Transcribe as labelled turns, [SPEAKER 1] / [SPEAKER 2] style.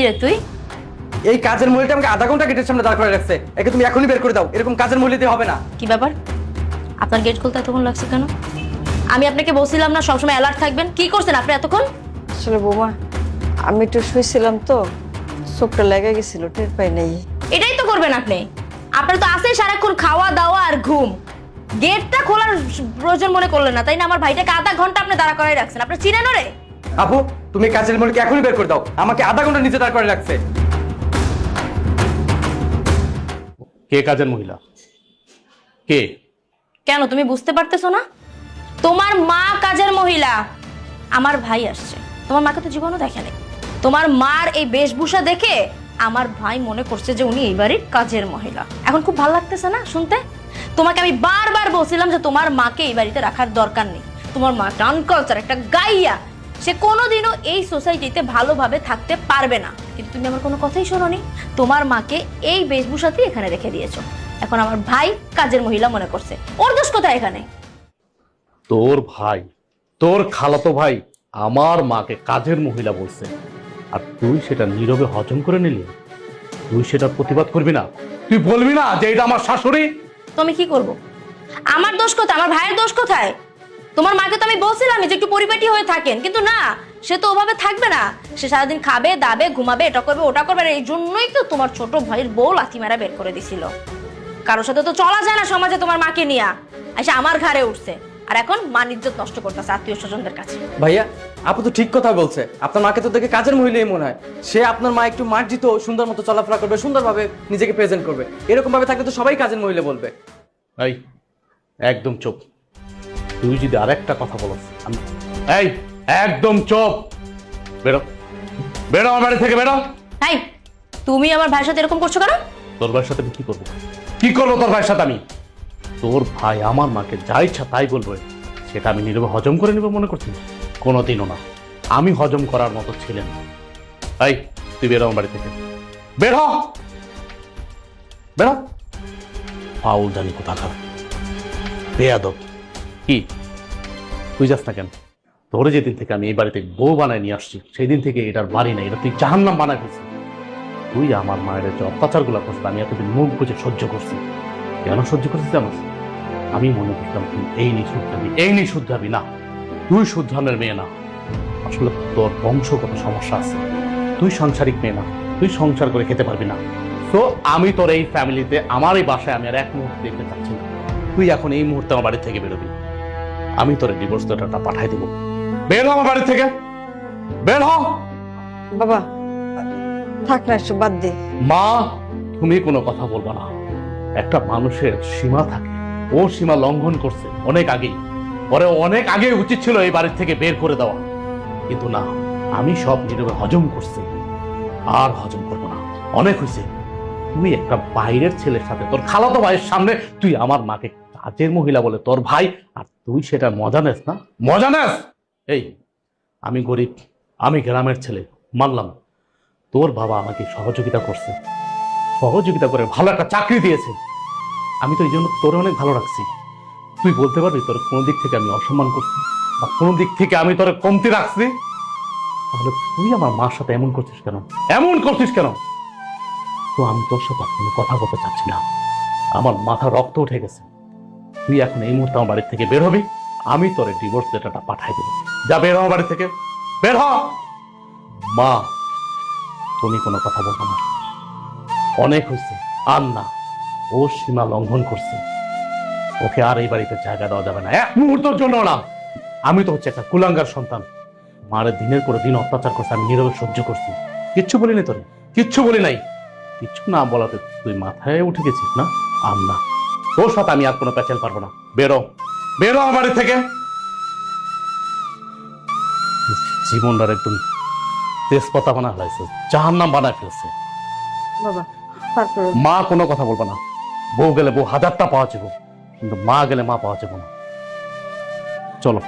[SPEAKER 1] কি রে তুই?
[SPEAKER 2] এই কাজের মহিলাটা আমাকে আধা ঘন্টা গেটের সামনে দাঁড় করে রাখছে, একে তুমি এখনই বের করে দাও। এরকম কাজের মহিলাতে হবে না।
[SPEAKER 1] কি ব্যাপার, আপনার গেট খুলতে এতক্ষণ লাগছে কেন? আমি আপনাকে বলছিলাম না সবসময় অ্যালার্ট থাকবেন, কি করছেন আপনি এতক্ষণ?
[SPEAKER 3] আসলে বৌমা, আমি একটু শুয়েছিলাম তো, চোখটা লেগে গেছিল, টের পাই নাই।
[SPEAKER 1] এটাই তো করবেন আপনি। আপনার তো আছেই সারাক্ষণ খাওয়া দাওয়া আর ঘুম। গেটটা খোলার প্রয়োজন মনে করলেন না, তাই না? আমার ভাইটাকে আধা ঘন্টা আপনি দাঁড়া করাই রাখছেন, আপনি চিনেন ওরে?
[SPEAKER 2] আপু, তুমি কাজের মহিলাকে এখনই বের করে দাও, আমাকে আধা ঘন্টা নিচে দাঁড় করে রাখছে।
[SPEAKER 4] কে কাজের মহিলা? কে?
[SPEAKER 1] কেন তুমি বুঝতে পারতেছো না? তোমার মা কাজের মহিলা। আমার ভাই আসছে, তোমার মাকে তো জীবনও দেখে নাই। তোমার মার এই বেশভূষা দেখে আমার ভাই মনে করছে যে উনি এই বাড়ির কাজের মহিলা। এখন খুব ভালো লাগতেছে না শুনতে? তোমাকে আমি বারবার বলছিলাম যে তোমার মাকে এই বাড়িতে রাখার দরকার নেই। তোমার মা আনকালচার, একটা গাইয়া, সে কোনোদিনও এই সোসাইটিতে ভালোভাবে থাকতে পারবে না। কিন্তু তুমি আমার কোনো কথাই শোনোনি, তোমার মাকে এই বেশভূষাতেই এখানে রেখে দিয়েছো। এখন আমার ভাই কাজের মহিলা মনে করছে, ওর দোষ কোথায় এখানে?
[SPEAKER 4] তোর ভাই, তোর খালাতো ভাই আমার মাকে কাজের মহিলা বলছে, আর তুই সেটা নীরবে হজম করে নিলি। তুই সেটা প্রতিবাদ করবি না? তুই বলবি না যে এটা আমার শাশুড়ি?
[SPEAKER 1] তো আমি কি করব? আমার দোষ কোথায়? আমার ভাইয়ের দোষ কোথায়? তোমার মাকে তো আমি বলছিলাম যে একটু পরিপাটি হয়ে থাকেন, কিন্তু না, সে তো ওভাবে থাকবে না। সে সারাদিন খাবে, দাবে, ঘুমাবে, এটা করবে, ওটা করবে। আর এই জন্যই তো তোমার ছোট ভাইয়ের বউ লাথি মারা বের করে দিছিল। কারোর সাথে তো চলা যায় না সমাজে, তোমার মাকে নিয়ে এসে আমার ঘাড়ে উঠছে। আর এখন মান ইজ্জত নষ্ট করতেছে আত্মীয় স্বজনদের কাছে।
[SPEAKER 2] ভাইয়া, আপু তো ঠিক কথা বলছে। আপনার মাকে তো দেখে কাজের মহিলাই মনে হয়। সে আপনার মা একটু মার্জিত, সুন্দর মতো চলাফেরা করবে, সুন্দরভাবে নিজেকে প্রেজেন্ট করবে। এরকম ভাবে থাকলে তো সবাই কাজের মহিলা বলবে।
[SPEAKER 4] এই একদম চুপ। তুই যদি আরেকটা কথা বলস আমি, এই একদম চুপ। বেরো, বেরো আমার বাড়ি থেকে, বেরো।
[SPEAKER 1] তাই তুমি আমার ভাইয়ের সাথে এরকম করছো কেন?
[SPEAKER 4] তোর ভাইয়ের সাথে আমি কি করবো? কি করবো তোর ভাইয়ের সাথে আমি? তোর ভাই আমার মাকে যা ইচ্ছা তাই বলবে, সেটা আমি নীরবে হজম করে নেবো মনে করছিস? কোনোদিনও না। আমি হজম করার মতো ছিলেন। এই তুই বেরো আমার বাড়ি থেকে, বের হ, বেরো। ফাউল জানি কোথাকার, বেয়াদব। কি তুই যাস না কেন? তোরে যেদিন থেকে আমি এই বাড়িতে বউ বানায় নিয়ে আসছি, সেই দিন থেকে এটার বাড়ি নাই, এটা তুই জাহান্নাম বানায় ফেলছিস। তুই আমার মায়ের যে অত্যাচারগুলো করছিস আমি এতদিন মুখ বুঝে সহ্য করছি। কেন সহ্য করছিস জানোস? আমি মনে করতাম তুই এই নিয়ে শুধরাবি, এই নিয়ে শুধরাবি না। তুই শুধরানোর মেয়ে না। আসলে তোর বংশগত সমস্যা আছে। তুই সাংসারিক মেয়ে না, তুই সংসার করে খেতে পারবি না। তো আমি তোর এই ফ্যামিলিতে, আমার এই বাসায় আমি আর এক মুহূর্তে দেখতে চাচ্ছি না। তুই এখন এই মুহূর্তে আমার বাড়ি থেকে বেরোবি। আমি তোর ডিভোর্স লেটারটা পাঠাই দেবো। বের হ আমার বাড়ি থেকে, বের হ।
[SPEAKER 3] বাবা, থাক না, একটু বাদ দে।
[SPEAKER 4] মা, তুমি কোনো কথা বলবা না। একটা মানুষের সীমা থাকে, ও সীমা লঙ্ঘন করছে অনেক আগেই। পরে অনেক আগে উচিত ছিল এই বাড়ির থেকে বের করে দেওয়া, কিন্তু না, আমি সব নীরবে হজম করছি। আর হজম করবো না, অনেক হয়েছে। তুই একটা বাইরের ছেলের সাথে, তোর খালাতো ভাইয়ের সামনে তুই আমার মাকে কাজের মহিলা বলে তোর ভাই, আর তুই সেটা মজা নেস না? মজা নেস? এই আমি গরিব, আমি গ্রামের ছেলে, মানলাম। তোর বাবা আমাকে সহযোগিতা করছে, সহযোগিতা করে ভালো একটা চাকরি দিয়েছে। আমি তো এই জন্য তোরে অনেক ভালো রাখছি। তুই বলতে পারবি তোর কোনো দিক থেকে আমি অসম্মান করছি বা কোনো দিক থেকে আমি তোরে কমতি রাখছি? তাহলে তুই আমার মার সাথে এমন করছিস কেন? এমন করছিস কেন? তো আমি তোর সাথে কোনো কথা বলতে চাচ্ছি না। আমার মাথা রক্ত উঠে গেছে। তুই এখন এই মুহূর্তে আমার বাড়ি থেকে বের হবি। আমি তোরে ডিভোর্স লেটারটা পাঠাই দেবো। যা, বের হ আমার বাড়ি থেকে, বের হ। মা, তুমি কোনো কথা বলবো না। অনেক হয়েছে, আর না। ও সীমা লঙ্ঘন করছে, ওকে আর এই বাড়িতে জায়গা দেওয়া যাবে না, এক মুহূর্তের জন্য না। আমি তো হচ্ছে একটা কুলাঙ্গার সন্তান। মারে দিনের পরে দিন অত্যাচার করছে, আমি নীরবে সহ্য করছি। কিচ্ছু বলিনি তোরে, কিচ্ছু বলি নাই। কিচ্ছু না বলাতে তুই মাথায় উঠে গেছিস না? আর না, তোর সাথে আমি আর কোনো প্যাচাল পারবো না। বেরো, বেরো আমার বাড়ি থেকে। জীবনটার একদম তেজপাতা বানা ফেলাইছে, জাহান্নাম বানায় ফেলছে।
[SPEAKER 3] বাবা, তারপরে
[SPEAKER 4] মা কোনো কথা বলবো না। বউ গেলে বউ হাজারটা পাওয়া যাবো, কিন্তু মা গেলে মা পাওয়া যাবো না। চলো।